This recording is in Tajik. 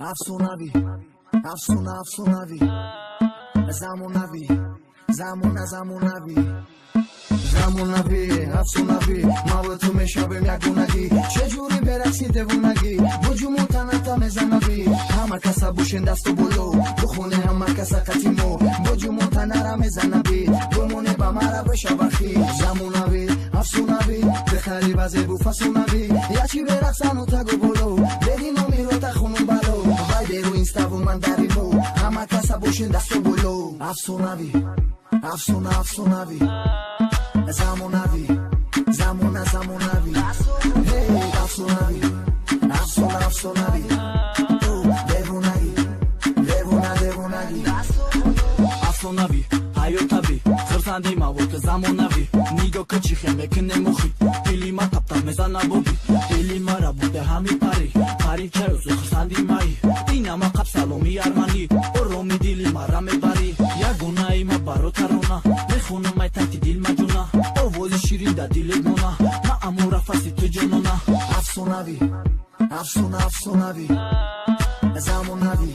Afsonavi, afsonavi Zamonavi, zamonavi Zamonavi, afsonavi Mavă tu meșabe mi-agunagi Ce juri beraxi de vunagi Buju mutanata mezanavi Hama casa bushenda sto bolo Bukhune hama casa katimo Buju mutanara mezanavi Bumune bamara beshabahi Zamonavi, afsonavi Bekhari baze bufasunavi Yachi beraxanu tago bolo Bedino mirota khunum balo Vaideru instavu mandarimo Hama casa bushenda sto bolo Afsonavi, afsonavi Zamonavi, zamonavi Hey, afsonavi, afsonavi Devunagi Afsonavi, hayotavi Khırsandi mavot zamonavi Nigo kıçıhe mekine muhi Dilima tapta mezana bobi Dilima rabute hami pari Pari çayusu khırsandi mai Dinama kapsalomi armani Oromi dilima rame bari Yaguna ima barotarona Mekhunu maitati dilma juna Ovozi shirinda dilegmona Ma amura fasi tujonona Afsonavi, afsonavi Zamonavi